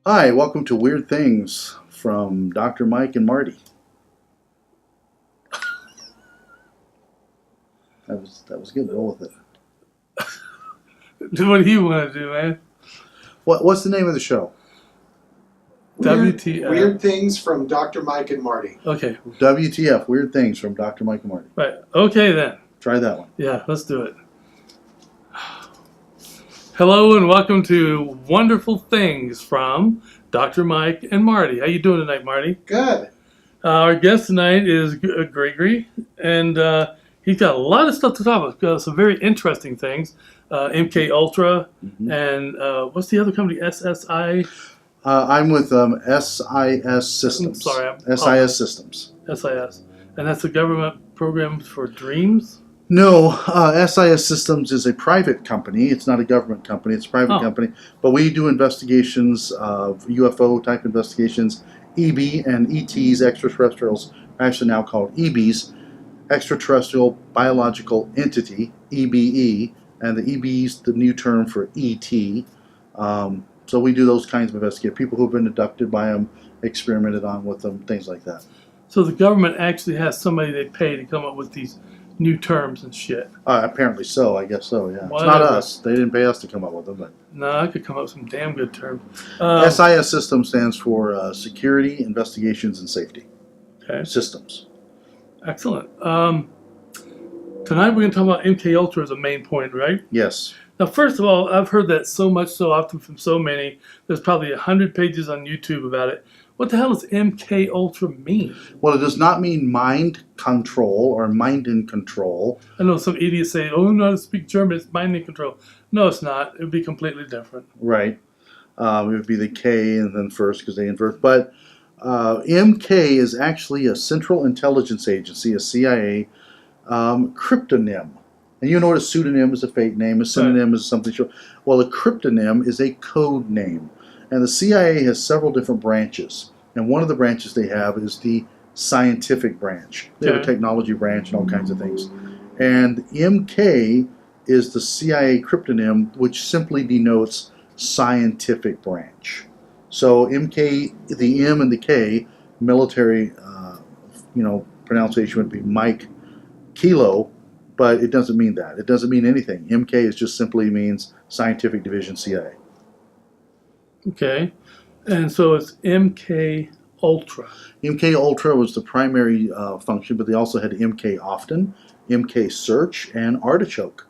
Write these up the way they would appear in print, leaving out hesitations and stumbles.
Hi, welcome to Weird Things from Dr. Mike and Marty. That was good. Roll with it. What do you want to do, man? What's the name of the show? WTF. Weird Things from Dr. Mike and Marty. Okay. WTF, Weird Things from Dr. Mike and Marty. Right. Okay then. Try that one. Yeah, let's do it. Hello and welcome to Wonderful Things from Dr. Mike and Marty. How you doing tonight, Marty? Good. Our guest tonight is Gregory, and he's got a lot of stuff to talk about. Some very interesting things. MK Ultra, and what's the other company? SSI? I'm with SIS Systems. SIS Systems. SIS. And that's the government program for dreams? No, SIS Systems is a private company. It's not a government company. It's a private company. But we do investigations of UFO type investigations. EB and ETs, extraterrestrials, are actually now called EBs, extraterrestrial biological entity, EBE, and the EB is the new term for ET. So we do those kinds of investigations. People who've been abducted by them, experimented on with them, things like that. So the government actually has somebody they pay to come up with these new terms and shit. Apparently so. I guess so. Yeah. Whatever. It's not us. They didn't pay us to come up with them. But No, I could come up with some damn good terms. SIS System stands for Security, Investigations, and Safety Okay. Systems. Excellent. Tonight we're going to talk about MK Ultra as a main point, right? Yes. Now, first of all, I've heard that so much, so often from so many. There's probably 100 pages on YouTube about it. What the hell does MK Ultra mean? Well, it does not mean mind control or mind in control. I know some idiots say, "Oh, I know how to speak German. It's mind in control." No, it's not. It would be completely different. Right. It would be the K and then first because they invert. But MK is actually a Central Intelligence Agency, a CIA cryptonym. And you know what a pseudonym is, a fake name. A synonym is something. Well, a cryptonym is a code name. And the CIA has several different branches. And one of the branches they have is the scientific branch. They have a technology branch and all kinds of things. And MK is the CIA cryptonym, which simply denotes scientific branch. So MK, the M and the K, military, pronunciation would be Mike Kilo, but it doesn't mean that. It doesn't mean anything. MK is just simply means Scientific Division CIA. Okay. And so it's MK Ultra. MK Ultra was the primary function, but they also had MK Often, MK Search, and Artichoke,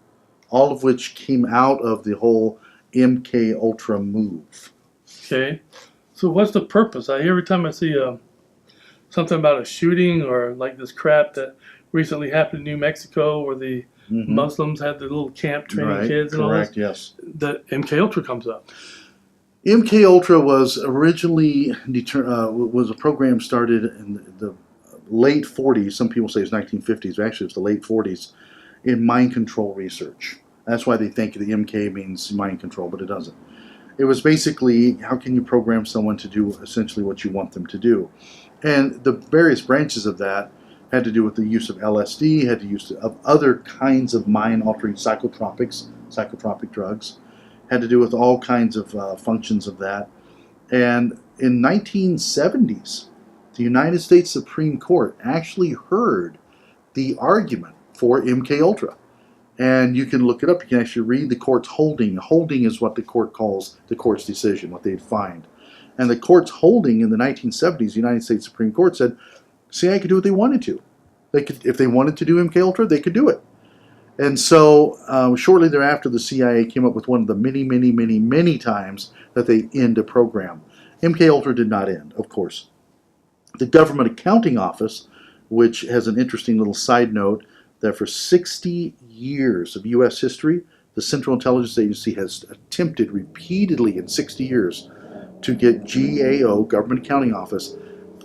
all of which came out of the whole MK Ultra move. Okay. So what's the purpose? Every time I see something about a shooting or like this crap that recently happened in New Mexico where the Muslims had the little camp training kids and all that. Correct, yes. The MK Ultra comes up. MK Ultra was originally was a program started in the late 40s. Some people say it's 1950s, but actually it's the late 40s in mind control research. That's why they think the MK means mind control, but it doesn't. It was basically how can you program someone to do essentially what you want them to do. And the various branches of that had to do with the use of LSD, had to use of other kinds of mind-altering psychotropic drugs, had to do with all kinds of functions of that. And in 1970s, the United States Supreme Court actually heard the argument for MK Ultra. And you can look it up. You can actually read the court's holding. Holding is what the court calls the court's decision, what they'd find. And the court's holding in the 1970s, the United States Supreme Court said, CIA could do what they wanted to. They could, if they wanted to do MK Ultra, they could do it. And so shortly thereafter, the CIA came up with one of the many times that they end a program. MK Ultra did not end, of course. The Government Accounting Office, which has an interesting little side note, that for 60 years of U.S. history, the Central Intelligence Agency has attempted repeatedly in 60 years to get GAO, Government Accounting Office,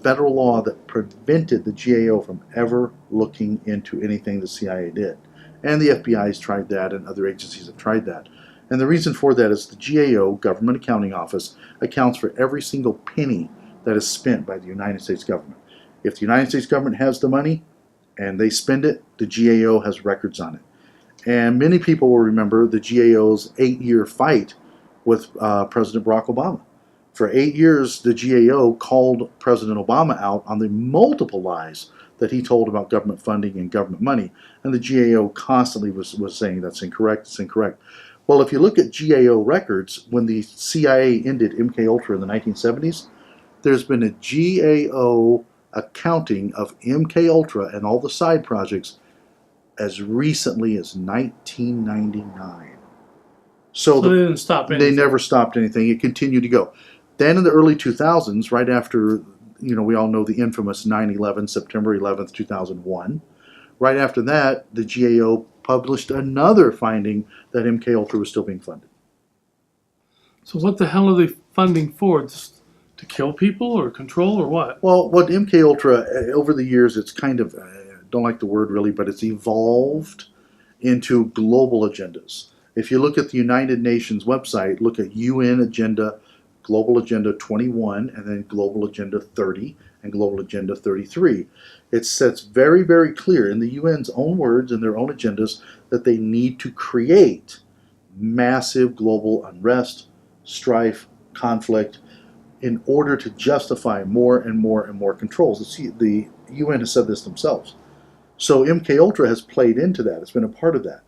federal law that prevented the GAO from ever looking into anything the CIA did. And the FBI has tried that, and other agencies have tried that. And the reason for that is the GAO, Government Accounting Office, accounts for every single penny that is spent by the United States government. If the United States government has the money and they spend it, the GAO has records on it. And many people will remember the GAO's 8-year fight with President Barack Obama. For 8 years, the GAO called President Obama out on the multiple lies that he told about government funding and government money. And the GAO constantly was saying that's incorrect, it's incorrect. Well, if you look at GAO records, when the CIA ended MKUltra in the 1970s, there's been a GAO accounting of MKUltra and all the side projects as recently as 1999. So they didn't stop anything. They never stopped anything. It continued to go. Then in the early 2000s, right after, we all know the infamous 9/11, September 11th, 2001, right after that, the GAO published another finding that MKUltra was still being funded. So what the hell are they funding for? Just to kill people or control or what? Well, what MKUltra, over the years, it's kind of, don't like the word really, but it's evolved into global agendas. If you look at the United Nations website, look at UN Agenda, Global Agenda 21, and then Global Agenda 30, and Global Agenda 33. It sets very, very clear in the UN's own words and their own agendas that they need to create massive global unrest, strife, conflict, in order to justify more and more and more controls. The UN has said this themselves. So MKUltra has played into that. It's been a part of that.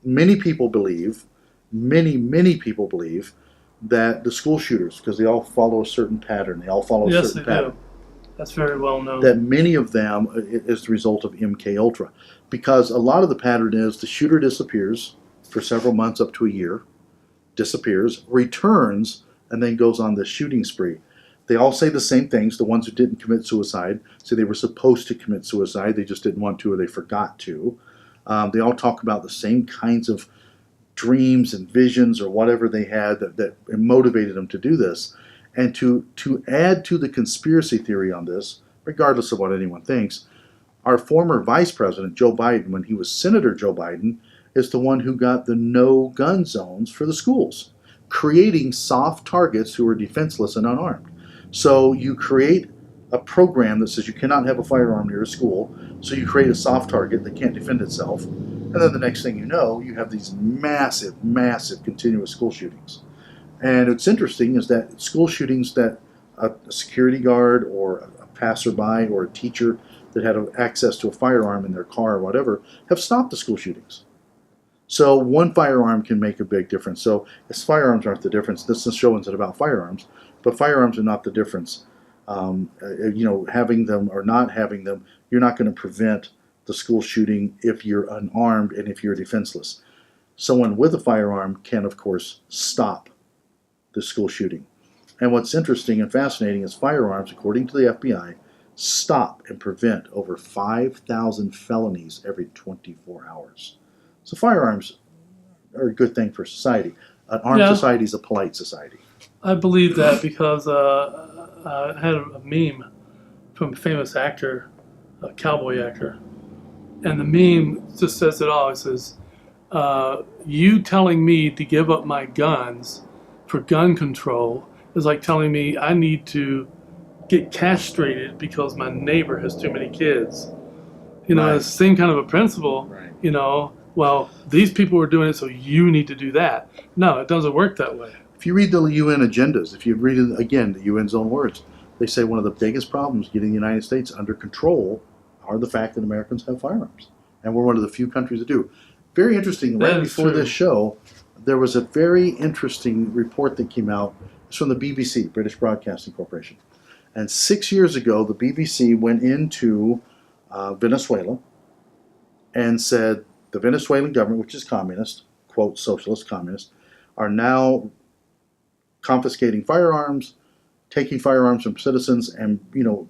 Many people believe, many people believe, that the school shooters, because they all follow a certain pattern, they all follow a certain pattern. Do. That's very well known. That many of them is the result of MKUltra, because a lot of the pattern is the shooter disappears for several months up to a year, disappears, returns, and then goes on the shooting spree. They all say the same things. The ones who didn't commit suicide say they were supposed to commit suicide, they just didn't want to or they forgot to. They all talk about the same kinds of dreams and visions or whatever they had that motivated them to do this. And to add to the conspiracy theory on this, regardless of what anyone thinks, our former vice president, Joe Biden, when he was Senator Joe Biden, is the one who got the no-gun zones for the schools, creating soft targets who are defenseless and unarmed. So you create a program that says you cannot have a firearm near a school, so you create a soft target that can't defend itself, and then the next thing you know, you have these massive, massive continuous school shootings. And what's interesting is that school shootings that a security guard or a passerby or a teacher that had access to a firearm in their car or whatever have stopped the school shootings. So one firearm can make a big difference. So firearms aren't the difference. This show isn't about firearms, but firearms are not the difference. Having them or not having them, you're not going to prevent the school shooting if you're unarmed and if you're defenseless. Someone with a firearm can, of course, stop the school shooting. And what's interesting and fascinating is firearms, according to the FBI, stop and prevent over 5,000 felonies every 24 hours. So firearms are a good thing for society. An armed society is a polite society. I believe that because I had a meme from a famous actor, a cowboy actor, and the meme just says it all. It says, you telling me to give up my guns for gun control is like telling me I need to get castrated because my neighbor has too many kids. Right. It's the same kind of a principle. Right. Well, these people are doing it, so you need to do that. No, it doesn't work that way. If you read the UN agendas, if you read it again, the UN's own words, they say one of the biggest problems getting the United States under control are the fact that Americans have firearms. And we're one of the few countries that do. Very interesting, right before this show, there was a very interesting report that came out. It's from the BBC, British Broadcasting Corporation. And 6 years ago, the BBC went into Venezuela and said the Venezuelan government, which is communist, quote, socialist communist, are now confiscating firearms, taking firearms from citizens, and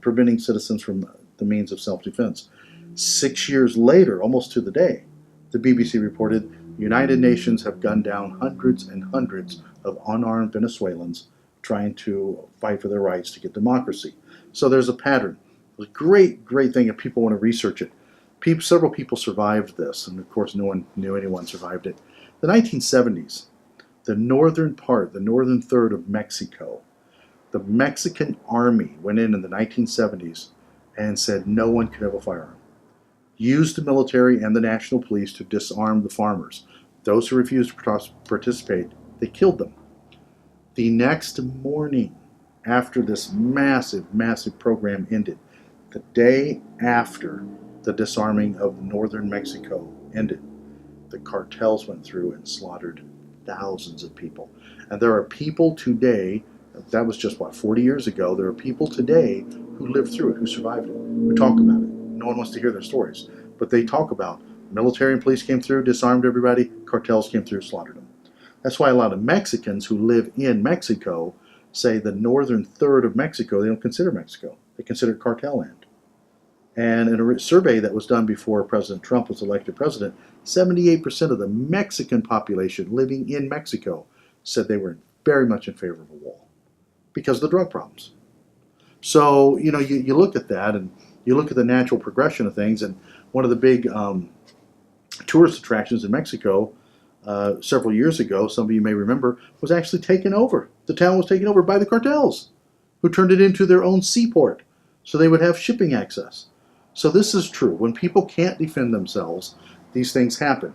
preventing citizens from the means of self-defense. 6 years later, almost to the day, the BBC reported the United Nations have gunned down hundreds and hundreds of unarmed Venezuelans trying to fight for their rights to get democracy. So there's a pattern. It's a great, great thing if people want to research it. Several people survived this, and of course no one knew anyone survived it. The 1970s, the northern third of Mexico, the Mexican army went in the 1970s and said no one could have a firearm. Used the military and the national police to disarm the farmers. Those who refused to participate, they killed them. The next morning, after this massive, massive program ended, the day after the disarming of northern Mexico ended, the cartels went through and slaughtered thousands of people. And there are people today, that was just 40 years ago, there are people today who lived through it, who survived it, who talk about it. No one wants to hear their stories, but they talk about military and police came through, disarmed everybody, cartels came through, slaughtered them. That's why a lot of Mexicans who live in Mexico say the northern third of Mexico, they don't consider Mexico. They consider it cartel land. And in a survey that was done before President Trump was elected president, 78% of the Mexican population living in Mexico said they were very much in favor of a wall because of the drug problems. So, you look at that and you look at the natural progression of things, and one of the big tourist attractions in Mexico several years ago, some of you may remember, was actually taken over. The town was taken over by the cartels, who turned it into their own seaport so they would have shipping access. So this is true. When people can't defend themselves, these things happen.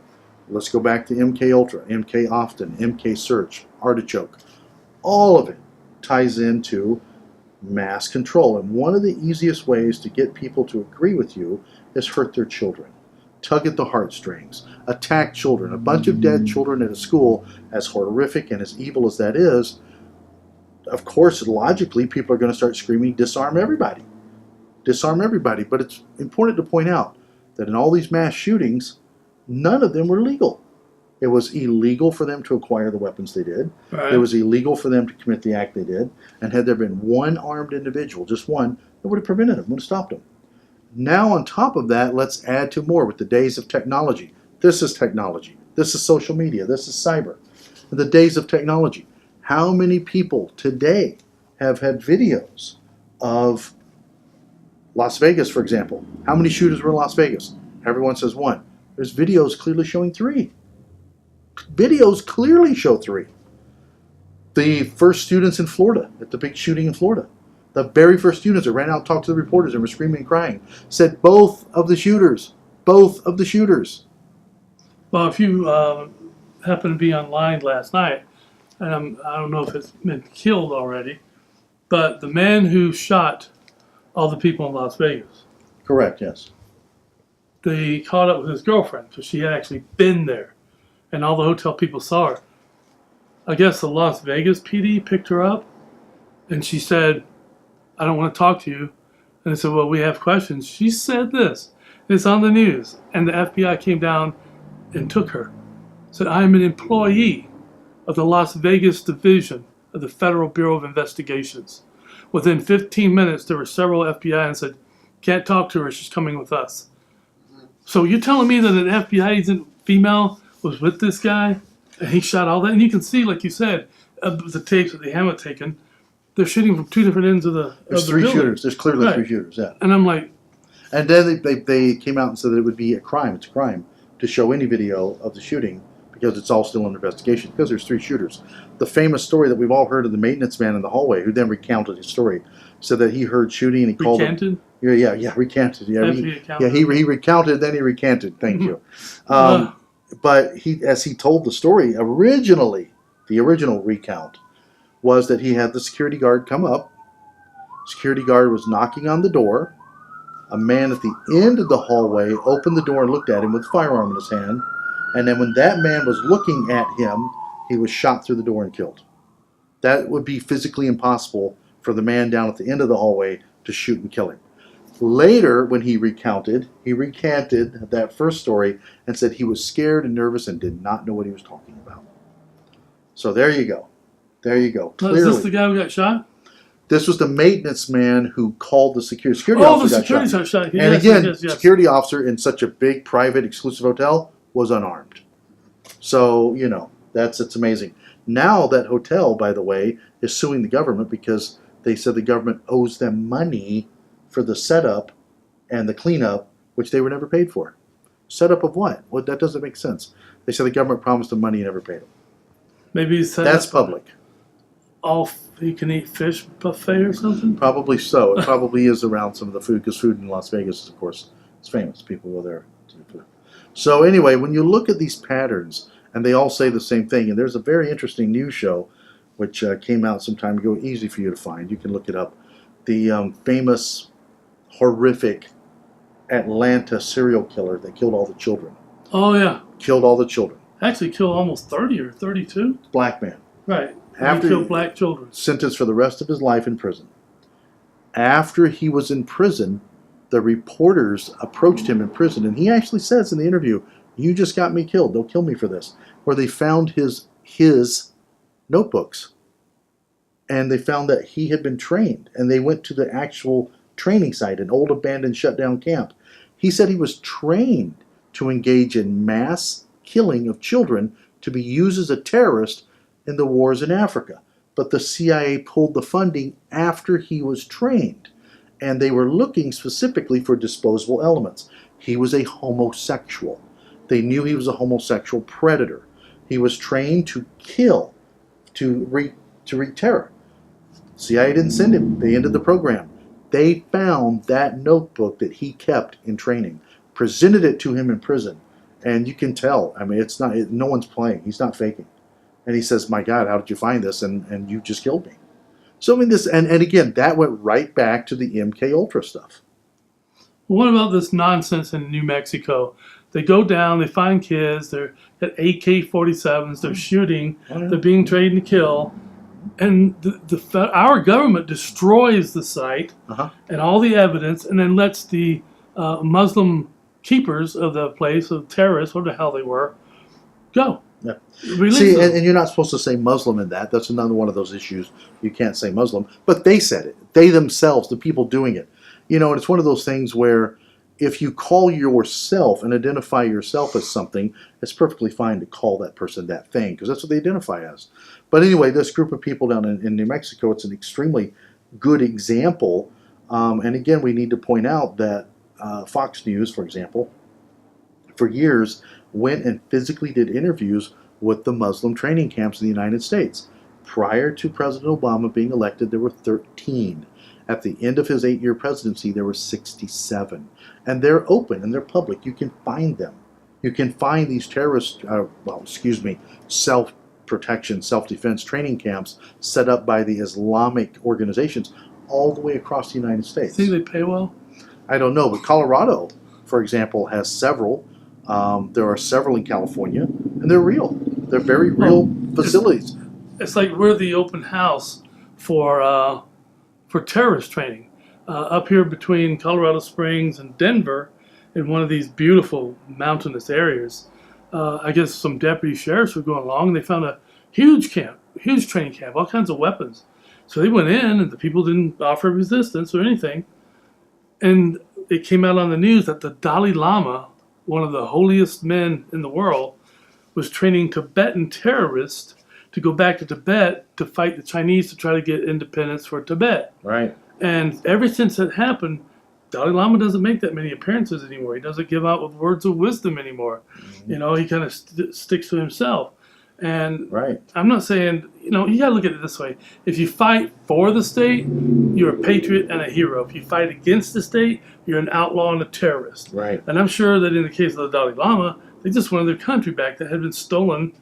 Let's go back to MK Ultra, MK Often, MK Search, Artichoke. All of it ties into mass control. And one of the easiest ways to get people to agree with you is hurt their children. Tug at the heartstrings, attack children. A bunch of dead children at a school, as horrific and as evil as that is, of course, logically, people are going to start screaming, disarm everybody. Disarm everybody. But it's important to point out that in all these mass shootings, none of them were legal. It was illegal for them to acquire the weapons they did. Right. It was illegal for them to commit the act they did. And had there been one armed individual, just one, it would have prevented them, would have stopped them. Now, on top of that, let's add to more with the days of technology. This is technology. This is social media. This is cyber. The days of technology. How many people today have had videos of Las Vegas, for example? How many shooters were in Las Vegas? Everyone says one. There's videos clearly showing 3. Videos clearly show 3. The first students in Florida, at the big shooting in Florida, the very first students that ran out and talked to the reporters and were screaming and crying, said both of the shooters. Well, if you happen to be online last night, and I don't know if it's been killed already, but the man who shot all the people in Las Vegas, Correct, yes. they caught up with his girlfriend because she had actually been there, and all the hotel people saw her. I guess the Las Vegas PD picked her up, and she said, I don't want to talk to you. And they said, well, we have questions. She said this. It's on the news. And the FBI came down and took her. Said, I am an employee of the Las Vegas division of the Federal Bureau of Investigations. Within 15 minutes, there were several FBI and said, can't talk to her. She's coming with us. So you're telling me that an FBI agent female was with this guy and he shot all that? And you can see, like you said, the tapes that they haven't taken, they're shooting from 2 different ends of the There's of the 3 building. shooters. There's clearly Right. 3 shooters, yeah. And I'm like, And then they came out and said that it would be a crime. It's a crime to show any video of the shooting because it's all still under investigation because there's 3 shooters. The famous story that we've all heard of the maintenance man in the hallway who then recounted his story, said that he heard shooting and he called him. recanted? Yeah, recanted. Yeah, he recounted, then he recanted. Thank you. But as he told the story originally, the original recount was that he had the security guard come up. Security guard was knocking on the door. A man at the end of the hallway opened the door and looked at him with a firearm in his hand. And then when that man was looking at him, he was shot through the door and killed. That would be physically impossible for the man down at the end of the hallway to shoot and kill him. Later, when he recanted that first story and said he was scared and nervous and did not know what he was talking about. So there you go. Clearly, Is this the guy who got shot? this was the maintenance man who called the security Oh, the officer got security shot. shot. And Yes, again, yes, yes. security officer in such a big, private, exclusive hotel was unarmed. So, it's amazing. Now that hotel, by the way, is suing the government because they said the government owes them money for the setup and the cleanup, which they were never paid for. Setup of what? Well, that doesn't make sense. They said the government promised them money and never paid them. Maybe he said That's public. you can eat fish buffet or something. Probably so. It probably is around some of the food because food in Las Vegas, of course, is famous. People go there to do food. So anyway, when you look at these patterns, and they all say the same thing, and there's a very interesting news show which came out some time ago. Easy for you to find. You can look it up. The famous, horrific Atlanta serial killer that killed all the children. Oh yeah. Killed all the children. Actually killed almost 30 or 32. Black man. Right. After he killed black children. Sentenced for the rest of his life in prison. After he was in prison, the reporters approached him in prison, and he actually says in the interview, "You just got me killed. They'll kill me for this." Where they found his notebooks, and they found that he had been trained, and they went to the actual training site, an old abandoned shut down camp. He said he was trained to engage in mass killing of children to be used as a terrorist in the wars in Africa. But the CIA pulled the funding after he was trained, and they were looking specifically for disposable elements. He was a homosexual. They knew he was a homosexual predator. He was trained to kill, to wreak terror. CIA didn't send him. They ended the program. They found that notebook that he kept in training, presented it to him in prison, and you can tell. I mean, no one's playing. He's not faking. And he says, "My God, how did you find this? And you just killed me." So I mean, and again, that went right back to the MK Ultra stuff. What about this nonsense in New Mexico? They go down, they find kids, they're at AK-47s, they're shooting, they're being trained to kill, and our government destroys the site and all the evidence, and then lets the Muslim keepers of the place, of terrorists, whatever the hell they were, go. Yeah. See, and you're not supposed to say Muslim in that. That's another one of those issues. You can't say Muslim. But they said it. They themselves, the people doing it. You know, and it's one of those things where if you call yourself and identify yourself as something, it's perfectly fine to call that person that thing, because that's what they identify as. But anyway, this group of people down in New Mexico, it's an extremely good example. And again, we need to point out that Fox News, for example, for years went and physically did interviews with the Muslim training camps in the United States. Prior to President Obama being elected, there were 13. At the end of his 8-year presidency, there were 67. And they're open and they're public. You can find them. You can find these terrorist, self-protection, self-defense training camps set up by the Islamic organizations all the way across the United States. Think they pay well? I don't know, but Colorado, for example, has several. There are several in California, and they're real. They're very real facilities. It's like we're the open house for terrorist training. Up here between Colorado Springs and Denver, in one of these beautiful mountainous areas, I guess some deputy sheriffs were going along, and they found a huge training camp, all kinds of weapons. So they went in, and the people didn't offer resistance or anything. And it came out on the news that the Dalai Lama, one of the holiest men in the world, was training Tibetan terrorists to go back to Tibet to fight the Chinese to try to get independence for Tibet. Right. And ever since that happened, Dalai Lama doesn't make that many appearances anymore. He doesn't give out with words of wisdom anymore. Mm-hmm. You know, he kind of sticks to himself. And right. I'm not saying, you know, you got to look at it this way. If you fight for the state, you're a patriot and a hero. If you fight against the state, you're an outlaw and a terrorist. Right. And I'm sure that in the case of the Dalai Lama, they just wanted their country back that had been stolen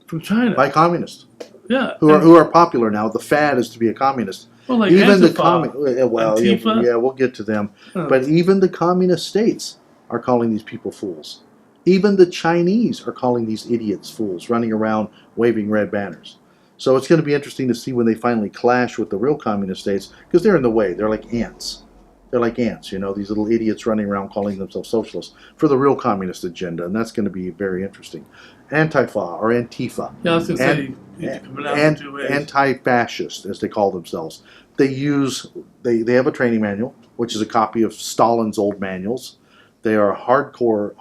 from China. By communists. Yeah. Who are popular now. The fad is to be a communist. Well, like even Antifa, yeah, we'll get to them. But even the communist states are calling these people fools. Even the Chinese are calling these idiots fools, running around waving red banners. So it's going to be interesting to see when they finally clash with the real communist states, because they're in the way. They're like ants. They're like ants, you know, these little idiots running around calling themselves socialists for the real communist agenda, and that's going to be very interesting. Antifa or Antifa. Yeah, I was going to say, you can pronounce it 2 ways. Anti-fascist, as they call themselves. They have a training manual, which is a copy of Stalin's old manuals. They are hardcore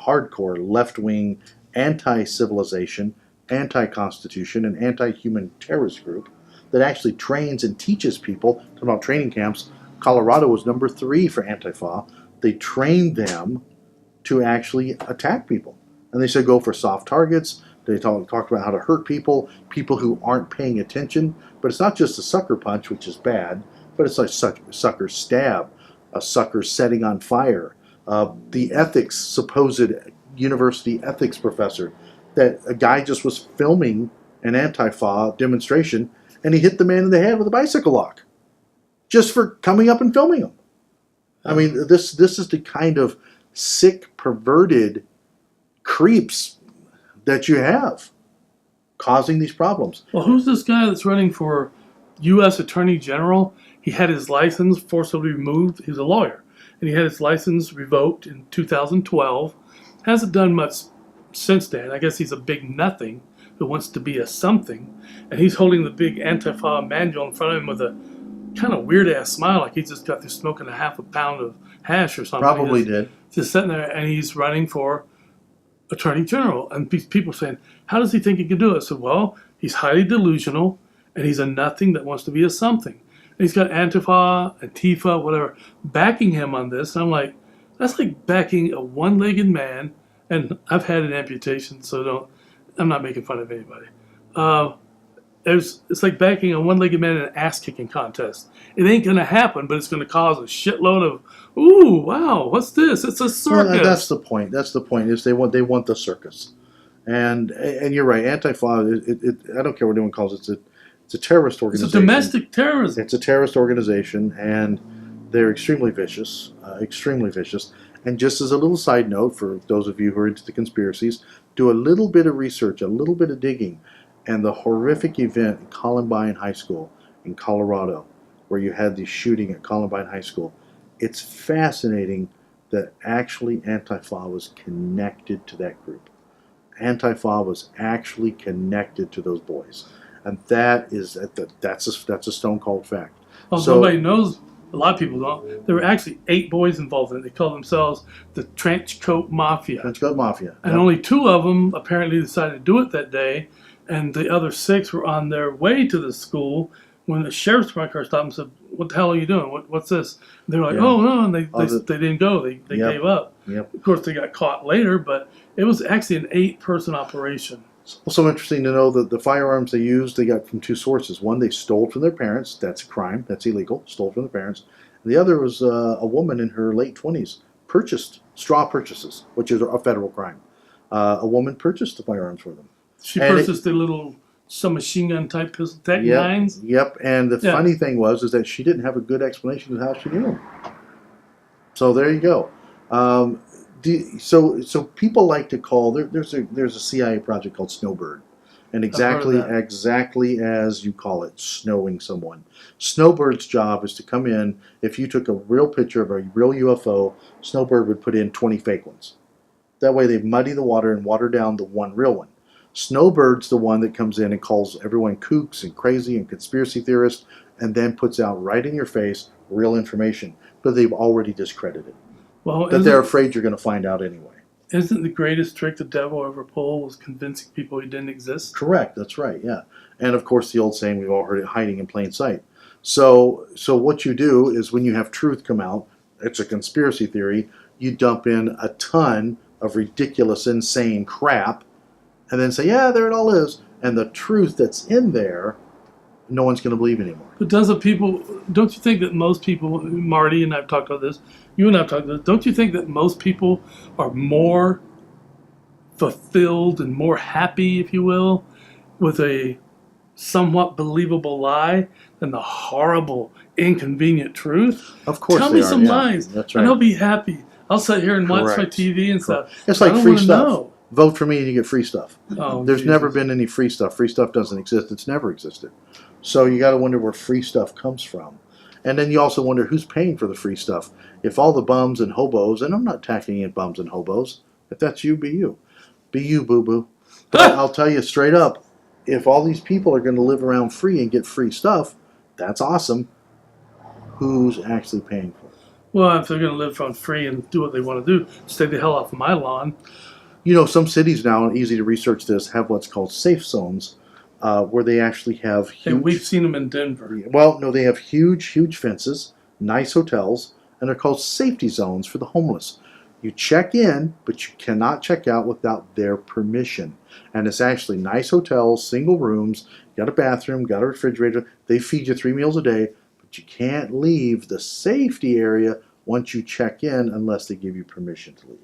left-wing, anti-civilization, anti-constitution, and anti-human terrorist group that actually trains and teaches people. Talking about training camps, Colorado was number 3 for Antifa. They trained them to actually attack people. And they said go for soft targets. They talked about how to hurt people who aren't paying attention. But it's not just a sucker punch, which is bad, but it's like sucker stab, a sucker setting on fire. The supposed university ethics professor, that a guy just was filming an Antifa demonstration and he hit the man in the head with a bicycle lock just for coming up and filming him. I mean, this is the kind of sick, perverted creeps that you have causing these problems. Well, who's this guy that's running for U.S. Attorney General? He had his license forcibly removed. He's a lawyer, and he had his license revoked in 2012. Hasn't done much since then. I guess he's a big nothing who wants to be a something, and he's holding the big Antifa manual in front of him with a kind of weird ass smile, like he just got through smoking a half a pound of hash or something. Probably did. Just sitting there, and he's running for Attorney General, and people are saying, "How does he think he can do it?" I said, "Well, he's highly delusional, and he's a nothing that wants to be a something. And he's got Antifa, whatever, backing him on this." And I'm like, that's like backing a one-legged man, and I've had an amputation, so I'm not making fun of anybody. It's like backing a one-legged man in an ass-kicking contest. It ain't going to happen, but it's going to cause a shitload of, ooh, wow, what's this? It's a circus. Well, that's the point. That's the point. Is they want the circus, and you're right. Antifa. I don't care what anyone calls it. It's a terrorist organization. It's a domestic terrorism. It's a terrorist organization, and they're extremely vicious. Extremely vicious. And just as a little side note for those of you who are into the conspiracies, do a little bit of research, a little bit of digging, and the horrific event at Columbine High School in Colorado, where you had the shooting at Columbine High School. It's fascinating that actually Antifa was connected to that group. Antifa was actually connected to those boys. And that's a stone cold fact. Well, So- nobody knows. A lot of people don't. There were actually 8 boys involved in it. They call themselves the Trench Coat Mafia. Trench Coat Mafia. And Yep. only 2 of them apparently decided to do it that day. And the other 6 were on their way to the school when the sheriff's car stopped and said, "What the hell are you doing? What's this?" And they were like, Yeah. "Oh, no." And they the- didn't go. They Yep. gave up. Yep. Of course, they got caught later, but it was actually an 8-person operation. It's also interesting to know that the firearms they used, they got from 2 sources. One, they stole from their parents. That's a crime. That's illegal. Stole from their parents. And the other was a woman in her late 20s purchased straw purchases, which is a federal crime. A woman purchased the firearms for them. She And purchased the little submachine gun type pistol, Tech Yep. 9s. Yep. And the Yeah. funny thing is that she didn't have a good explanation of how she knew them. So there you go. So people like to call there's a CIA project called Snowbird, and I've heard of that. exactly as you call it, snowing someone. Snowbird's job is to come in. If you took a real picture of a real UFO, Snowbird would put in 20 fake ones. That way they muddy the water and water down the one real one. Snowbird's the one that comes in and calls everyone kooks and crazy and conspiracy theorists, and then puts out right in your face real information, but they've already discredited. Well, That they're afraid you're going to find out anyway. isn't the greatest trick the devil ever pulled was convincing people he didn't exist? Correct. That's right. Yeah. And of course, the old saying we've all heard it: hiding in plain sight. So what you do is when you have truth come out, it's a conspiracy theory. You dump in a ton of ridiculous, insane crap, and then say, "Yeah, there it all is." And the truth that's in there, no one's going to believe anymore. But don't you think that most people, Marty and I've talked about this, you and I've talked about this, don't you think that most people are more fulfilled and more happy, if you will, with a somewhat believable lie than the horrible, inconvenient truth? Of course, Tell they me are, some yeah. lies, That's and right. I'll be happy. I'll sit here and watch my Correct. TV and stuff. It's I like don't free wanna stuff. know. Vote for me and you get free stuff. Oh, There's Jesus. never been any free stuff. Free stuff doesn't exist. It's never existed. So you got to wonder where free stuff comes from. And then you also wonder who's paying for the free stuff. If all the bums and hobos, and I'm not attacking at bums and hobos, if that's you, be you. Be you, boo-boo. But I'll tell you straight up, if all these people are going to live around free and get free stuff, that's awesome. Who's actually paying for it? Well, if they're going to live on free and do what they want to do, stay the hell off of my lawn. You know, some cities now, and easy to research this, have what's called safe zones, where they actually have huge... And we've seen them in Denver. Well, no, they have huge fences, nice hotels, and they're called safety zones for the homeless. You check in, but you cannot check out without their permission. And it's actually nice hotels, single rooms, got a bathroom, got a refrigerator. They feed you 3 meals a day, but you can't leave the safety area once you check in unless they give you permission to leave.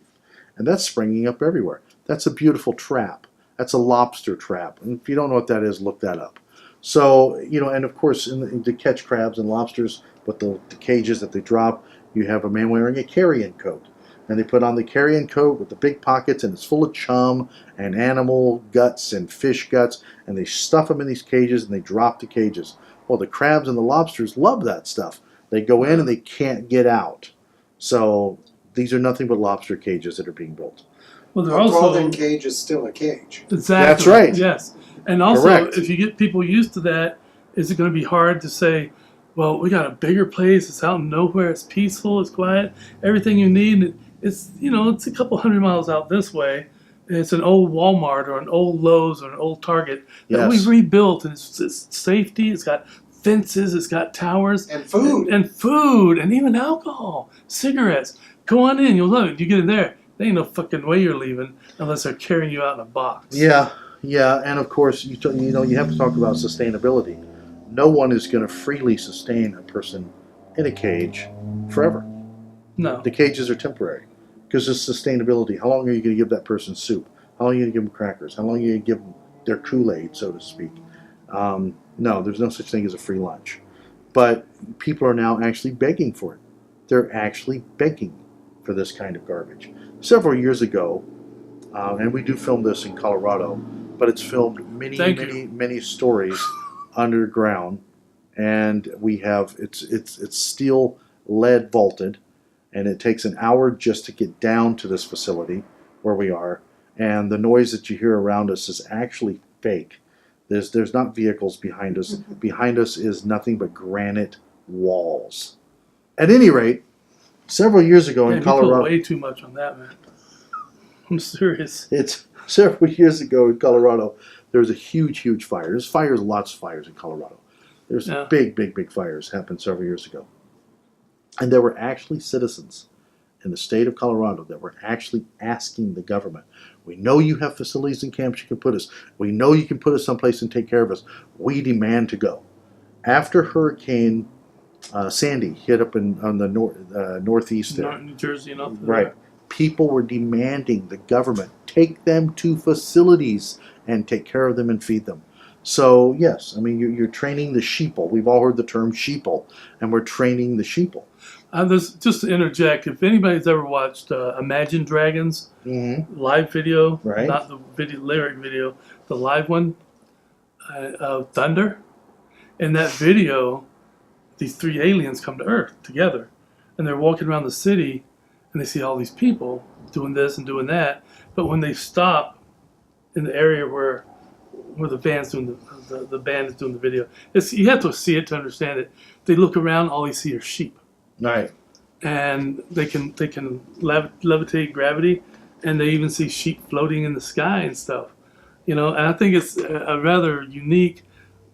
And that's springing up everywhere. That's a beautiful trap. That's a lobster trap. And if you don't know what that is, look that up. So, and of course, to catch crabs and lobsters with the cages that they drop, you have a man wearing a carrion coat. And they put on the carrion coat with the big pockets, and it's full of chum and animal guts and fish guts, and they stuff them in these cages and they drop the cages. Well, the crabs and the lobsters love that stuff. They go in and they can't get out. So these are nothing but lobster cages that are being built. Well, they're A also crawling cage is still a cage. exactly That's right. Yes, and also Correct. if you get people used to that, is it going to be hard to say, well, we got a bigger place. It's out in nowhere. It's peaceful. It's quiet. Everything you need. It's it's a couple 100 miles out this way. It's an old Walmart or an old Lowe's or an old Target that Yes. we rebuilt, and it's safety. It's got fences. It's got towers And food. and food and even alcohol, cigarettes. Go on in. You'll love it. You get in there. There ain't no fucking way you're leaving unless they're carrying you out in a box. Yeah, and of course, you have to talk about sustainability. No one is going to freely sustain a person in a cage forever. No. The cages are temporary because it's sustainability. How long are you going to give that person soup? How long are you going to give them crackers? How long are you going to give them their Kool-Aid, so to speak? No, there's no such thing as a free lunch. But people are now actually begging for it. They're actually begging for this kind of garbage. Several years ago, and we do film this in Colorado, but it's filmed many stories underground, and we have it's steel lead vaulted, and it takes an hour just to get down to this facility where we are, and the noise that you hear around us is actually fake. There's not vehicles behind us. Behind us is nothing but granite walls. At any rate, several years ago in You Colorado, put way too much on that, man. I'm serious. it's several years ago in Colorado, there was a huge fire. There's fires, lots of fires in Colorado. There's big fires happened several years ago. And there were actually citizens in the state of Colorado that were actually asking the government, we know you have facilities and camps you can put us. We know you can put us someplace and take care of us. We demand to go. After Hurricane Sandy hit up on the northeast there. New Jersey, Right. People were demanding the government take them to facilities and take care of them and feed them. So, yes, I mean, you're training the sheeple. We've all heard the term sheeple, and we're training the sheeple. Just to interject, if anybody's ever watched Imagine Dragons live video, Right. not the lyric video, the live one, Thunder, in that video, these three aliens come to Earth together, and they're walking around the city, and they see all these people doing this and doing that. But when they stop in the area where the band's doing the band is doing the video, you have to see it to understand it. They look around, all they see are sheep, Right. and they can levitate gravity, and they even see sheep floating in the sky and stuff. And I think it's a rather unique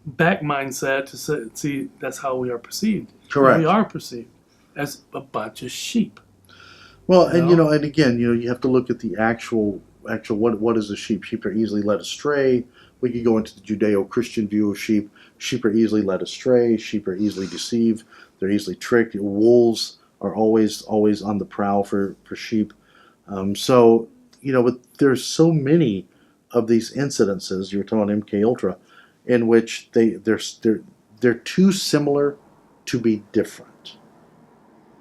back mindset to see that's how we are perceived. Correct. We are perceived as a bunch of sheep. Well, and and again, you have to look at the actual what is a sheep? Sheep are easily led astray. We could go into the Judeo-Christian view of sheep. Sheep are easily led astray. Sheep are easily deceived. They're easily tricked. Wolves are always on the prowl for sheep. But there's so many of these incidences. You were talking about MK Ultra, in which they're too similar to be different.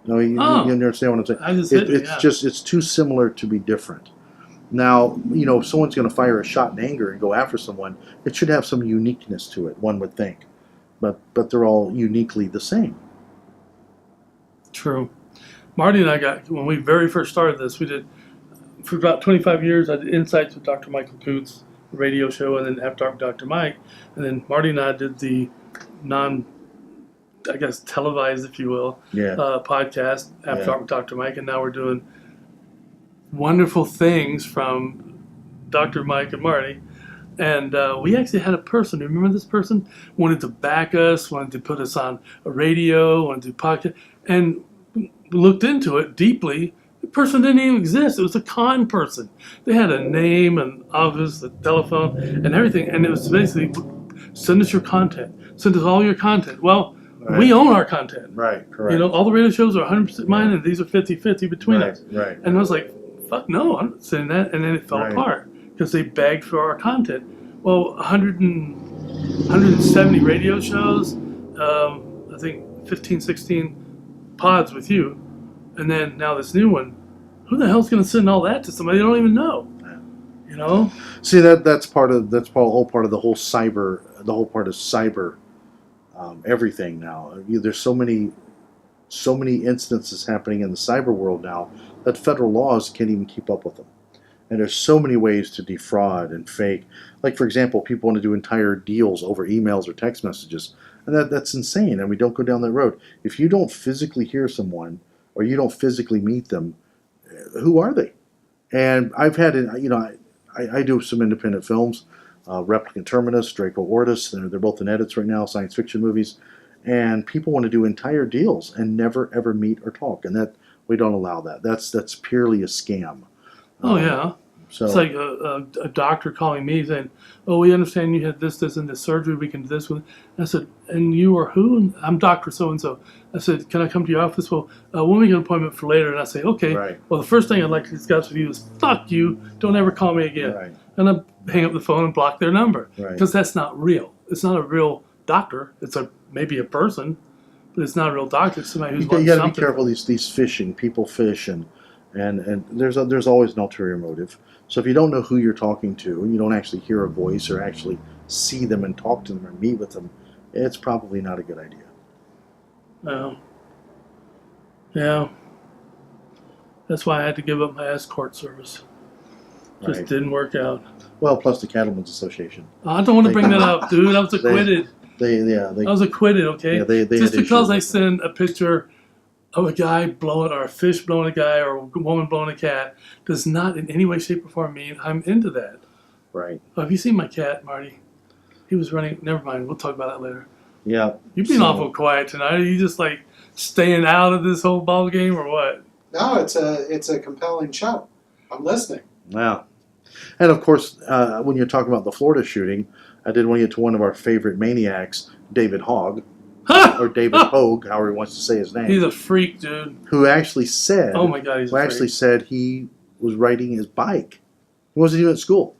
No, you understand what I'm saying? I just said it, It's too similar to be different. Now, if someone's going to fire a shot in anger and go after someone, it should have some uniqueness to it, one would think. But they're all uniquely the same. True. Marty and I when we very first started this, we did, for about 25 years, I did Insights with Dr. Michael Coots, the radio show, and then After Dark with Dr. Mike. And then Marty and I did the televised, if you will, podcast, After Dark with Dr. Mike. And now we're doing wonderful things from Dr. Mike and Marty. And we actually had a person, remember this person? Wanted to back us, wanted to put us on a radio, wanted to do podcast, and looked into it deeply. The person didn't even exist. It was a con person. They had a name, an office, a telephone, and everything. And it was basically, send us your content. Send us all your content. Well, we own our content. Right, correct. All the radio shows are 100% mine, and these are 50-50 between us. Right. And I was like, fuck no, I'm not saying that. And then it fell apart because they begged for our content. Well, 100 and 170 radio shows, I think 15, 16 pods with you, and then now this new one. Who the hell's going to send all that to somebody they don't even know? You know? See, that's part of the whole part of the whole cyber. The whole part of cyber, everything now. There's so many instances happening in the cyber world now that federal laws can't even keep up with them. And there's so many ways to defraud and fake. Like, for example, people want to do entire deals over emails or text messages. And that's insane. And we don't go down that road. If you don't physically hear someone or you don't physically meet them, who are they? And I've had, I do some independent films, Replicant Terminus, Draco Ortis. They're both in edits right now, science fiction movies. And people want to do entire deals and never, ever meet or talk. And that we don't allow that. That's purely a scam. Oh, yeah. So It's like a doctor calling me saying, "Oh, we understand you had this, and this surgery. We can do this with." And I said, "And you are who?" And I'm Doctor So and So. I said, "Can I come to your office?" Well, we'll make an appointment for later. And I say, "Okay." Right. Well, the first thing I'd like to discuss with you is, "Fuck you! Don't ever call me again." Right. And I hang up the phone and block their number Right. because that's not real. It's not a real doctor. It's maybe a person, but it's not a real doctor. It's somebody who's you wanting got to be something. careful. These phishing, people fish, and there's always an ulterior motive. So if you don't know who you're talking to, and you don't actually hear a voice or actually see them and talk to them or meet with them, it's probably not a good idea. No. Yeah. That's why I had to give up my escort service. Just Right. didn't work out. Well, plus the Cattlemen's Association. I don't want to bring that up, dude. I was acquitted. They I was acquitted, okay? Yeah, they Just had because issues I with send a picture of a guy blowing, or a fish blowing a guy, or a woman blowing a cat, does not in any way, shape, or form mean I'm into that. Right. Oh, have you seen my cat, Marty? He was running. Never mind. We'll talk about that later. Yeah. You've been So- awful quiet tonight. Are you just like staying out of this whole ball game, or what? No, it's a compelling show. I'm listening. Wow. And of course, when you're talking about the Florida shooting, I did want to get to one of our favorite maniacs, David Hogg, or David Hogue, however he wants to say his name, He's a freak, dude. who actually said, Oh my God, he's a freak. said he was riding his bike. He wasn't even at school.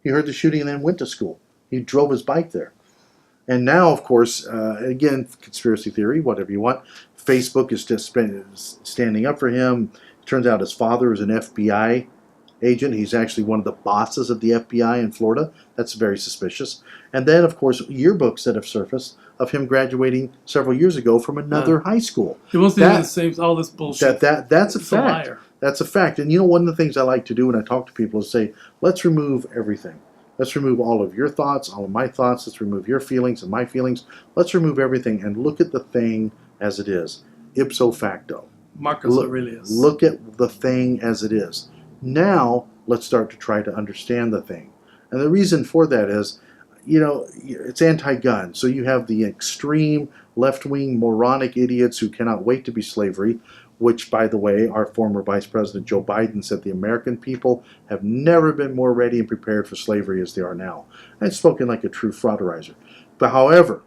He heard the shooting and then went to school. He drove his bike there. And now, of course, again, conspiracy theory, whatever you want, Facebook is just standing up for him. Turns out his father is an FBI agent. He's actually one of the bosses of the FBI in Florida. That's very suspicious. And then, of course, yearbooks that have surfaced of him graduating several years ago from another high school. He wants to do the same, all this bullshit. That's a He's a fact. liar. That's a fact. And you know, one of the things I like to do when I talk to people is say, let's remove everything. Let's remove all of your thoughts, all of my thoughts. Let's remove your feelings and my feelings. Let's remove everything and look at the thing as it is, ipso facto. Marcus Aurelius. Look at the thing as it is. Now, let's start to try to understand the thing. And the reason for that is, you know, it's anti-gun. So you have the extreme left-wing moronic idiots who cannot wait to be slavery, which, by the way, our former Vice President Joe Biden said the American people have never been more ready and prepared for slavery as they are now. And spoken like a true frauderizer. But however,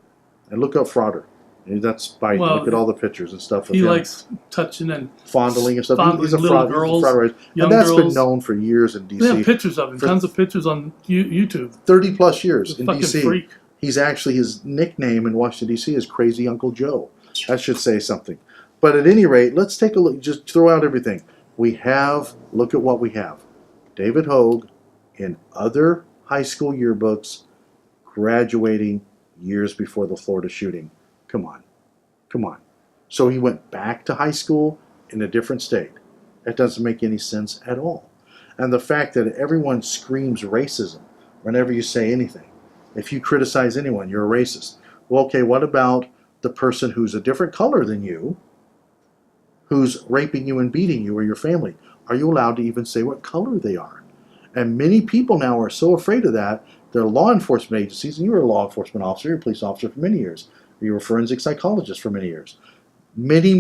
and look up frauder. That's Biden. Well, look at all the pictures and stuff of he him. likes touching and Fondling and stuff. fondling He's a little fraud. girls, He's a frauderizer. young And that's been girls. known for years in D.C. They have pictures of him, For- tons of pictures on YouTube. 30 plus years He's a in fucking D.C. freak. He's actually, his nickname in Washington, D.C. is Crazy Uncle Joe. That should say something. But at any rate, let's take a look. Just throw out everything. Look at what we have. David Hogue in other high school yearbooks graduating years before the Florida shooting. Come on. Come on. So he went back to high school in a different state. That doesn't make any sense at all. And the fact that everyone screams racism whenever you say anything. If you criticize anyone, you're a racist. Well, okay, what about the person who's a different color than you, who's raping you and beating you or your family? Are you allowed to even say what color they are? And many people now are so afraid of that, they're law enforcement agencies, and you were a law enforcement officer, you're a police officer for many years. You were a forensic psychologist for many years. Many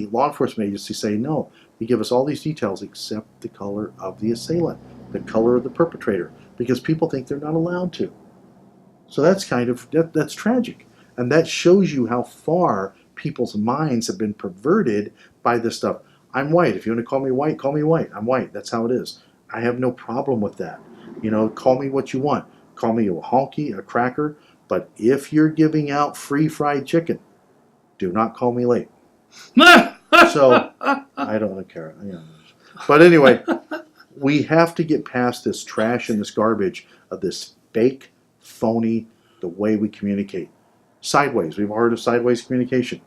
law enforcement agencies say, no, you give us all these details except the color of the assailant, the color of the perpetrator, because people think they're not allowed to. So that's that's tragic. And that shows you how far people's minds have been perverted by this stuff. I'm white. If you want to call me white, call me white. I'm white. That's how it is. I have no problem with that. You know, call me what you want. Call me a honky, a cracker, But if you're giving out free fried chicken, do not call me late. So I don't care. But anyway, we have to get past this trash and this garbage of this fake, phony, the way we communicate. Sideways. We've heard of sideways communication.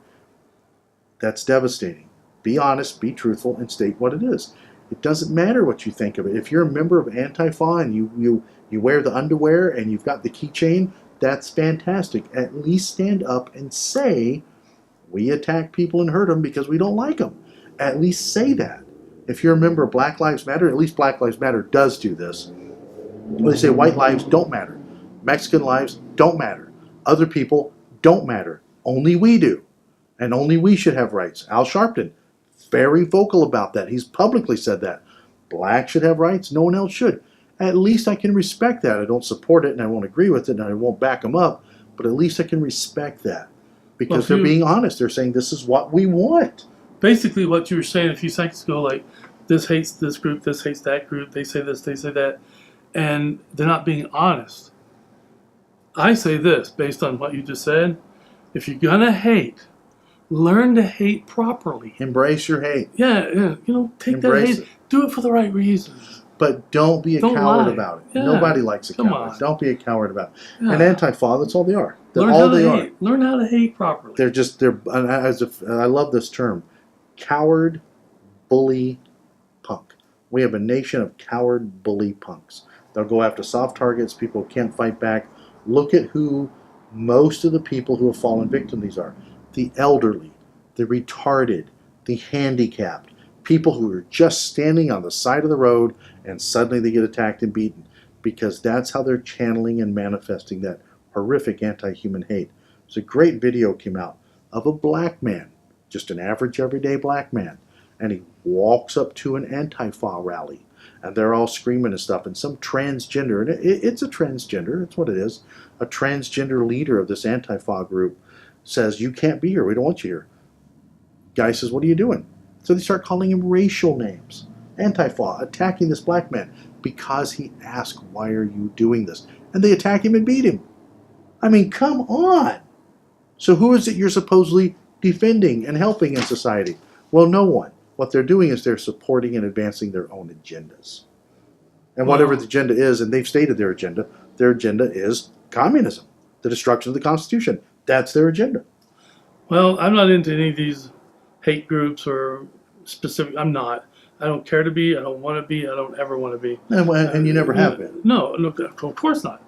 That's devastating. Be honest, be truthful, and state what it is. It doesn't matter what you think of it. If you're a member of Antifa and you wear the underwear and you've got the keychain, that's fantastic. At least stand up and say, we attack people and hurt them because we don't like them. At least say that. If you're a member of Black Lives Matter, at least Black Lives Matter does do this. They say white lives don't matter. Mexican lives don't matter. Other people don't matter. Only we do. And only we should have rights. Al Sharpton, very vocal about that. He's publicly said that. Black should have rights. No one else should. At least I can respect that. I don't support it and I won't agree with it and I won't back them up. But at least I can respect that. Because they're being honest. They're saying this is what we want. Basically what you were saying a few seconds ago, like this hates this group, this hates that group, they say this, they say that, and they're not being honest. I say this, based on what you just said, if you're going to hate, learn to hate properly. Embrace your hate. Yeah, take Embrace that hate. Do it for the right reasons. But don't be a Don't coward lie. about it. Yeah. Nobody likes a Come coward. on. Don't be a coward about it. Yeah. And Antifa, that's all they are. That's Learn all how to they are. hate. Learn how to hate properly. I love this term. Coward, bully, punk. We have a nation of coward, bully punks. They'll go after soft targets, people who can't fight back. Look at who most of the people who have fallen victim these are. The elderly, the retarded, the handicapped, people who are just standing on the side of the road and suddenly they get attacked and beaten because that's how they're channeling and manifesting that horrific anti-human hate. There's a great video came out of a black man, just an average everyday black man, and he walks up to an Antifa rally and they're all screaming and stuff, and some transgender, and it's a transgender, it's what it is, a transgender leader of this Antifa group says, you can't be here, we don't want you here. Guy says, what are you doing? So they start calling him racial names. Antifa, attacking this black man because he asked, why are you doing this? And they attack him and beat him. I mean, come on. So who is it you're supposedly defending and helping in society? Well, no one. What they're doing is they're supporting and advancing their own agendas. And whatever the agenda is, and they've stated their agenda is communism, the destruction of the Constitution. That's their agenda. Well, I'm not into any of these hate groups or specific. I'm not. I don't care to be. I don't want to be. I don't ever want to be. And you never have been. No, look, of course not.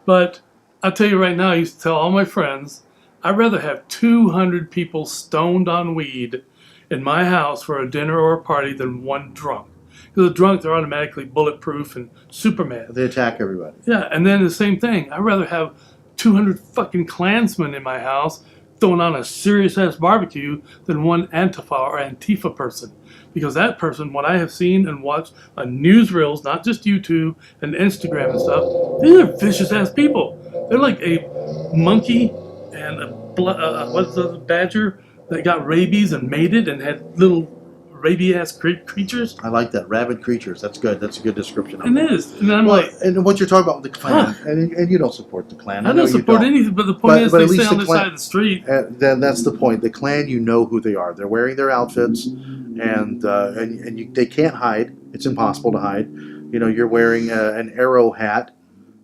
But I'll tell you right now, I used to tell all my friends, I'd rather have 200 people stoned on weed in my house for a dinner or a party than one drunk. Because the drunk, they're automatically bulletproof and Superman. They attack everybody. Yeah, and then the same thing. I'd rather have 200 fucking Klansmen in my house throwing on a serious-ass barbecue than one Antifa or Antifa person. Because that person, what I have seen and watched on newsreels, not just YouTube and Instagram and stuff, these are vicious-ass people. They're like a monkey and what's the badger that got rabies and mated and had little rabies-ass creatures. I like that. Rabid creatures. That's good. That's a good description. And it is. And I'm like... And what you're talking about with the Klan, and you don't support the Klan. I don't support anything, but the point is they stay on the side of the street. Then that's the point. The Klan, you know who they are. They're wearing their outfits, and they can't hide. It's impossible to hide. You're wearing an arrow hat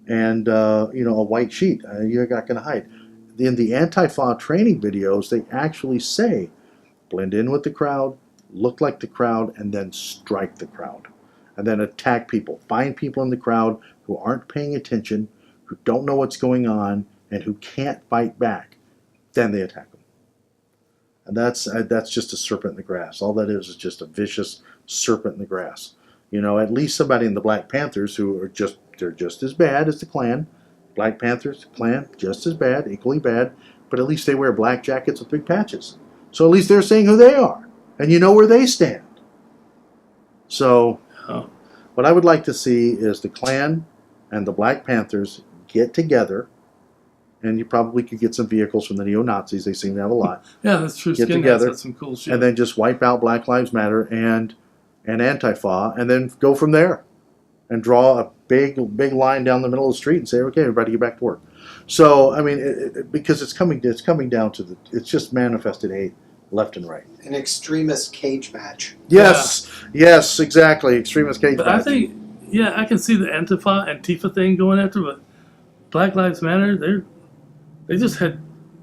and a white sheet. You're not going to hide. In the Antifa training videos, they actually say, blend in with the crowd, look like the crowd, and then strike the crowd. And then attack people. Find people in the crowd who aren't paying attention, who don't know what's going on, and who can't fight back. Then they attack them. And that's just a serpent in the grass. All that is just a vicious serpent in the grass. At least somebody in the Black Panthers who are they're just as bad as the Klan. Black Panthers, Klan, just as bad, equally bad, but at least they wear black jackets with big patches. So at least they're saying who they are, and you know where they stand. So what I would like to see is the Klan and the Black Panthers get together, and you probably could get some vehicles from the neo-Nazis. They seem to have a lot. Yeah, that's true. Get together, that's some cool shit. and then just wipe out Black Lives Matter and Antifa, and then go from there. and draw a big line down the middle of the street and say, okay, everybody get back to work. So I mean, because it's coming down to it's just manifested hate left and right. An extremist cage match. Yes, yes, exactly. Extremist cage But match. I think, yeah, I can see the Antifa thing going after, but Black Lives Matter, they just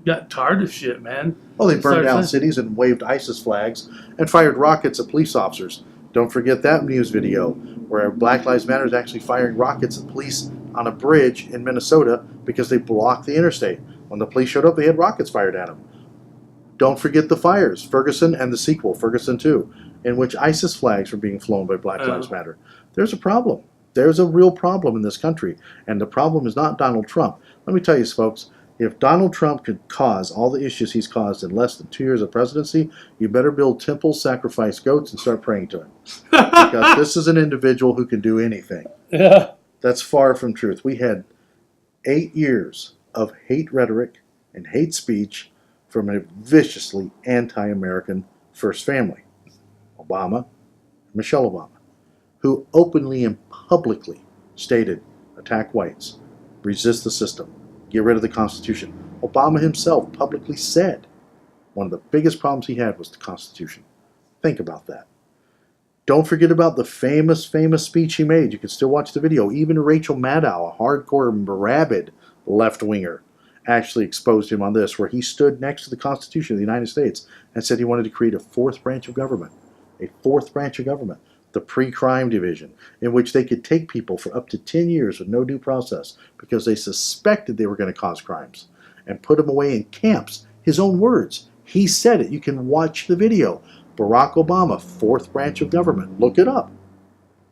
got tired of shit, man. Oh, they burned Started down saying- cities and waved ISIS flags and fired rockets at police officers. Don't forget that news video where Black Lives Matter is actually firing rockets at police on a bridge in Minnesota because they blocked the interstate. When the police showed up, they had rockets fired at them. Don't forget the fires, Ferguson and the sequel, Ferguson 2, in which ISIS flags were being flown by Black Lives Matter. There's a problem. There's a real problem in this country, and the problem is not Donald Trump. Let me tell you, folks, if Donald Trump could cause all the issues he's caused in less than 2 years of presidency, you better build temples, sacrifice goats, and start praying to him. Because this is an individual who can do anything. Yeah. That's far from truth. We had 8 years of hate rhetoric and hate speech from a viciously anti-American first family, Obama, Michelle Obama, who openly and publicly stated, attack whites, resist the system, get rid of the Constitution. Obama himself publicly said one of the biggest problems he had was the Constitution. Think about that. Don't forget about the famous speech he made. You can still watch the video. Even Rachel Maddow, a hardcore, rabid left-winger, actually exposed him on this, where he stood next to the Constitution of the United States and said he wanted to create a fourth branch of government. A fourth branch of government. The pre-crime division, in which they could take people for up to 10 years with no due process because they suspected they were going to cause crimes and put them away in camps. His own words. He said it. You can watch the video. Barack Obama, fourth branch of government. Look it up.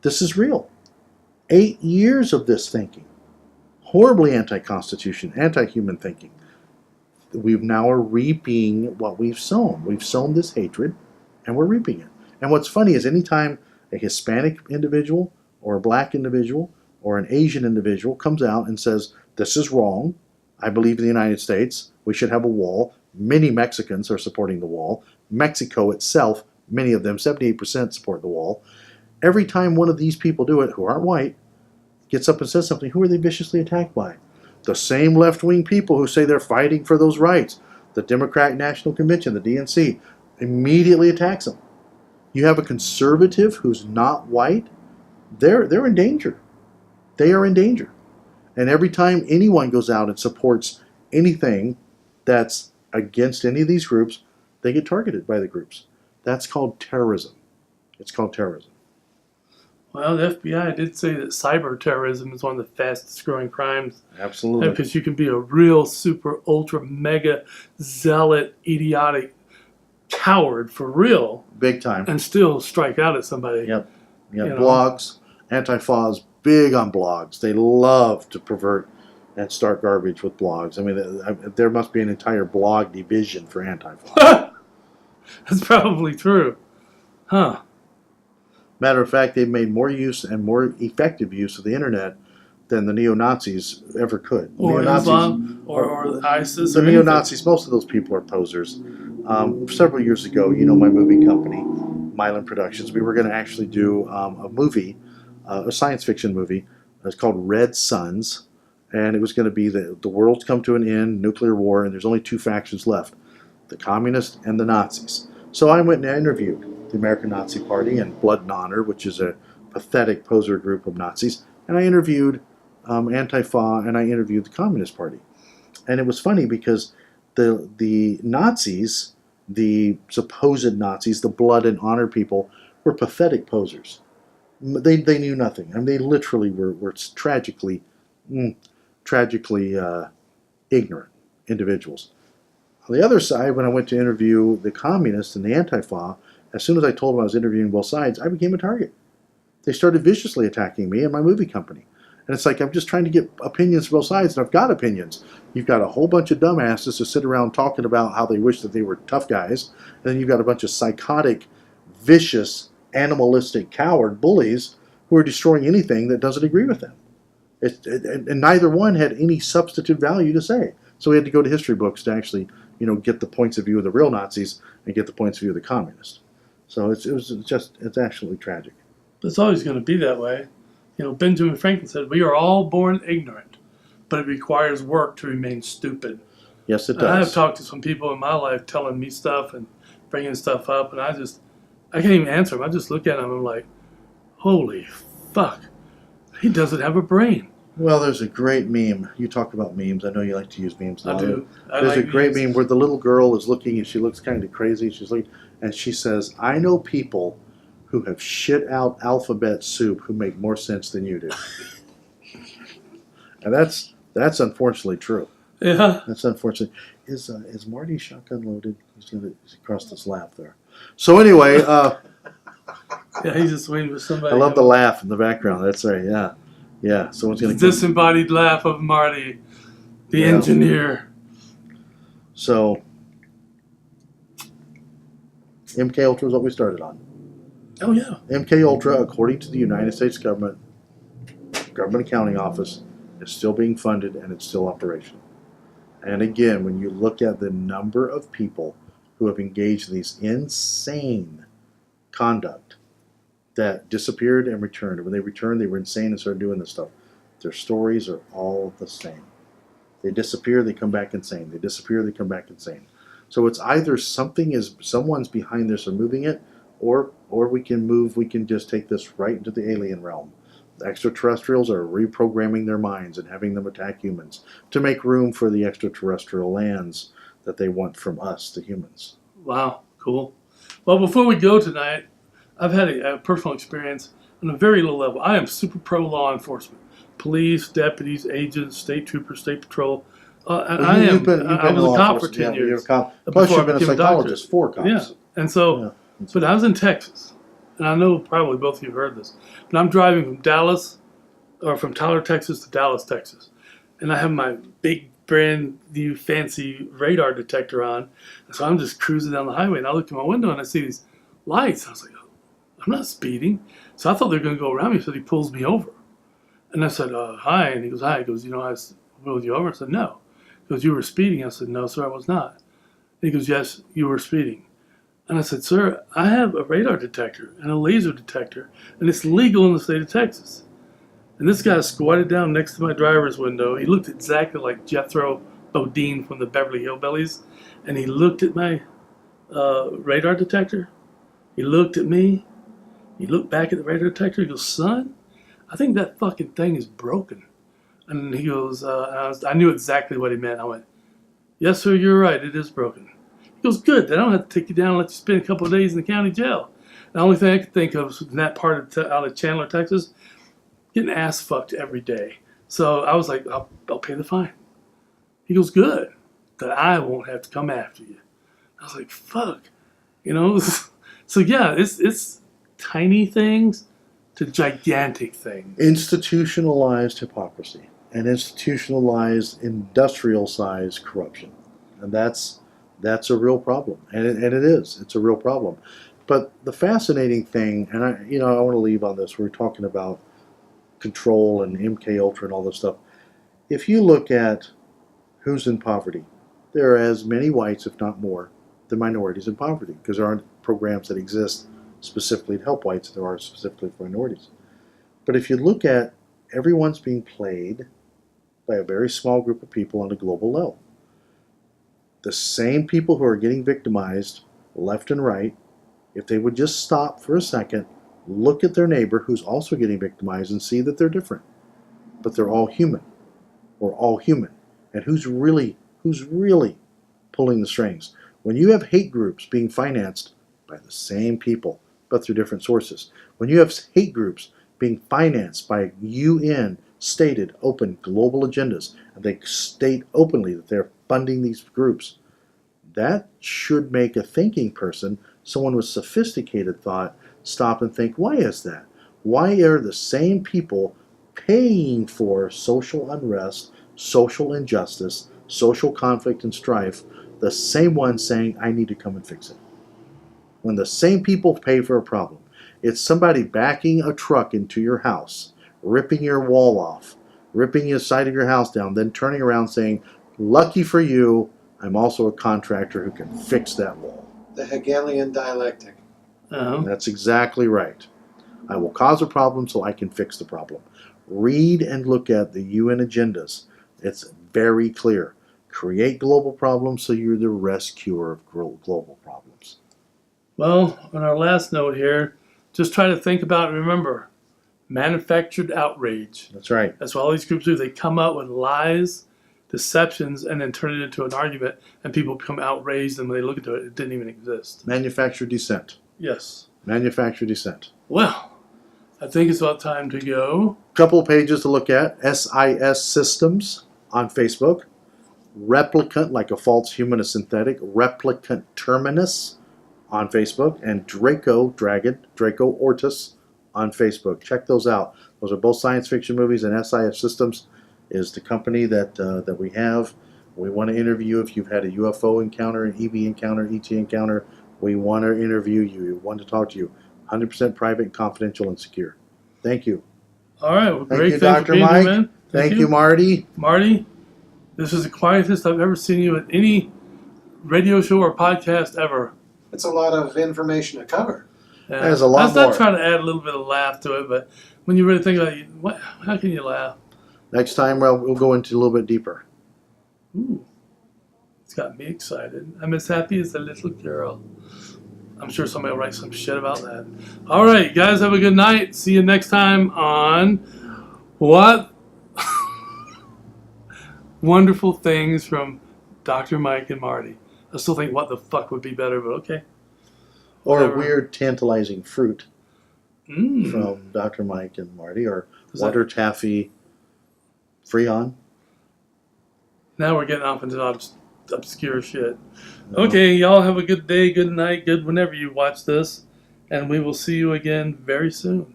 This is real. 8 years of this thinking. Horribly anti-constitution, anti-human thinking. We now are reaping what we've sown. We've sown this hatred, and we're reaping it. And what's funny is anytime a Hispanic individual or a black individual or an Asian individual comes out and says, this is wrong, I believe in the United States, we should have a wall. Many Mexicans are supporting the wall. Mexico itself, many of them, 78% support the wall. Every time one of these people do it, who aren't white, gets up and says something, who are they viciously attacked by? The same left-wing people who say they're fighting for those rights. The Democratic National Convention, the DNC, immediately attacks them. You have a conservative who's not white, they're in danger. They are in danger. And every time anyone goes out and supports anything that's against any of these groups, they get targeted by the groups. That's called terrorism. It's called terrorism. Well, the FBI did say that cyber terrorism is one of the fastest growing crimes. Absolutely. Because you can be a real super ultra mega zealot idiotic coward for real Big time. and still strike out at somebody. Yep. You know. Blogs. Antifa is big on blogs. They love to pervert and start garbage with blogs. I mean, there must be an entire blog division for Antifa. That's probably true. Huh. Matter of fact, they've made more use and more effective use of the internet than the neo-Nazis ever could. Or Neo-Nazis, Islam or ISIS. the or anything. neo-Nazis, most of those people are posers. Several years ago, you know, my movie company, Milan Productions, we were going to actually do a movie, a science fiction movie. It's called Red Suns, and it was going to be the world's come to an end, nuclear war, and there's only two factions left, the communists and the Nazis. So I went and I interviewed the American Nazi Party and Blood and Honor, which is a pathetic poser group of Nazis, and I interviewed Antifa, and I interviewed the Communist Party. And it was funny because the Nazis, the supposed Nazis, the Blood and Honor people, were pathetic posers. They knew nothing. I mean, they literally were tragically ignorant individuals. On the other side, when I went to interview the communists and the Antifa, as soon as I told them I was interviewing both sides, I became a target. They started viciously attacking me and my movie company. And it's like, I'm just trying to get opinions from both sides, and I've got opinions. You've got a whole bunch of dumbasses who sit around talking about how they wish that they were tough guys, and then you've got a bunch of psychotic, vicious, animalistic, coward bullies who are destroying anything that doesn't agree with them. And neither one had any substantive value to say. So we had to go to history books to actually, get the points of view of the real Nazis and get the points of view of the communists. So it's absolutely tragic. It's always going to be that way. Benjamin Franklin said, "We are all born ignorant, but it requires work to remain stupid." Yes, it And I have does. talked to some people in my life telling me stuff and bringing stuff up, and I can't even answer them. I just look at them and I'm like, holy fuck, he doesn't have a brain. Well, there's a great meme. You talk about memes. I know you like to use memes. I do. There's a great memes. meme where the little girl is looking and she looks kind of crazy. She's looking and she says, "I know people who have shit out alphabet soup who make more sense than you do." And that's unfortunately true. Yeah. That's unfortunate. Is Marty shotgun loaded? He's across this lap there. So anyway, Yeah, he's just waiting for somebody. I love the laugh in the background. That's right. Yeah, yeah. Someone's gonna The disembodied laugh of Marty, the Yeah. engineer. So MK Ultra is what we started on. Oh yeah. MK Ultra, according to the United States government accounting office, is still being funded and it's still operational. And again, when you look at the number of people who have engaged in these insane conduct that disappeared and returned, and when they returned, they were insane and started doing this stuff. Their stories are all the same. They disappear, they come back insane. They disappear, they come back insane. So it's either someone's behind this or moving it, or we can just take this right into the alien realm. The extraterrestrials are reprogramming their minds and having them attack humans to make room for the extraterrestrial lands that they want from us, the humans. Wow. Cool. Well, before we go tonight, I've had a personal experience on a very low level. I am super pro law enforcement. Police, deputies, agents, state troopers, state patrol. I was a cop for 10 years. You're a cop. before Plus, you've I been a became psychologist for cops. Yeah. And so, Yeah. but I was in Texas. And I know probably both of you have heard this. But I'm driving from from Tyler, Texas to Dallas, Texas. And I have my big, brand new, fancy radar detector on. And so I'm just cruising down the highway. And I look in my window and I see these lights. I was like, I'm not speeding. So I thought they were going to go around me. So he pulls me over. And I said, hi. And he goes, hi. He goes, I pulled you over? I said, no. He goes, you were speeding? I said, no, sir, I was not. And he goes, yes, you were speeding. And I said, sir, I have a radar detector and a laser detector, and it's legal in the state of Texas. And this guy squatted down next to my driver's window. He looked exactly like Jethro Bodine from the Beverly Hillbillies. And he looked at my radar detector. He looked at me. He looked back at the radar detector. He goes, son, I think that fucking thing is broken. And he goes, I knew exactly what he meant. I went, yes, sir, you're right. It is broken. He goes, good. Then I don't have to take you down and let you spend a couple of days in the county jail. The only thing I could think of was in that part of out of Chandler, Texas, getting ass fucked every day. So I was like, I'll pay the fine. He goes, good. That I won't have to come after you. I was like, fuck. So yeah, it's tiny things to gigantic things. Institutionalized hypocrisy and institutionalized industrial-sized corruption. And that's a real problem. And it is. It's a real problem. But the fascinating thing, and I want to leave on this, we're talking about control and MK Ultra and all this stuff. If you look at who's in poverty, there are as many whites, if not more, than minorities in poverty, because there aren't programs that exist specifically to help whites, there are specifically for minorities. But if you look at everyone's being played by a very small group of people on a global level. The same people who are getting victimized left and right, if they would just stop for a second, look at their neighbor who's also getting victimized and see that they're different. But they're all human. We're all human. And who's really pulling the strings? When you have hate groups being financed by the same people, but through different sources. When you have hate groups being financed by UN stated open global agendas, and they state openly that they're funding these groups, that should make a thinking person, someone with sophisticated thought, stop and think, why is that? Why are the same people paying for social unrest, social injustice, social conflict and strife, the same ones saying, I need to come and fix it? When the same people pay for a problem, it's somebody backing a truck into your house, ripping your wall off, ripping the side of your house down, then turning around saying, lucky for you, I'm also a contractor who can fix that wall. The Hegelian dialectic. Uh-huh. That's exactly right. I will cause a problem so I can fix the problem. Read and look at the UN agendas. It's very clear. Create global problems so you're the rescuer of global problems. Well, on our last note here, just try to think about and remember, manufactured outrage. That's right. That's what all these groups do. They come out with lies, deceptions, and then turn it into an argument, and people become outraged, and when they look into it, it didn't even exist. Manufactured dissent. Yes. Manufactured dissent. Well, I think it's about time to go. Couple of pages to look at. SIS Systems on Facebook. Replicant, like a false human, a synthetic. Replicant Terminus on Facebook. And Draco Ortis on Facebook. Check those out. Those are both science fiction movies, and SIS Systems is the company that we have. We want to interview you if you've had a UFO encounter, an EV encounter, ET encounter. We want to interview you. We want to talk to you. 100% private, confidential, and secure. Thank you. All right. Well, Thank great you, thing for Dr. being Mike. here, man. Thank you, Marty. Marty, this is the quietest I've ever seen you at any radio show or podcast ever. It's a lot of information to cover. Yeah. There's a lot I was not more. trying to add a little bit of laugh to it, but when you really think about it, how can you laugh? Next time, we'll go into a little bit deeper. Ooh, it's got me excited. I'm as happy as a little girl. I'm sure somebody will write some shit about that. All right, guys, have a good night. See you next time on What Wonderful Things from Dr. Mike and Marty. I still think what the fuck would be better, but okay. Or Whatever. weird, tantalizing fruit Mm. from Dr. Mike and Marty. Or Is Wonder Taffy Freon. Now we're getting off into obscure shit. Okay, y'all have a good day, good night, good whenever you watch this. And we will see you again very soon.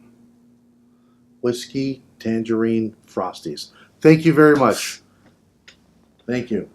Whiskey, tangerine, frosties. Thank you very much. Thank you.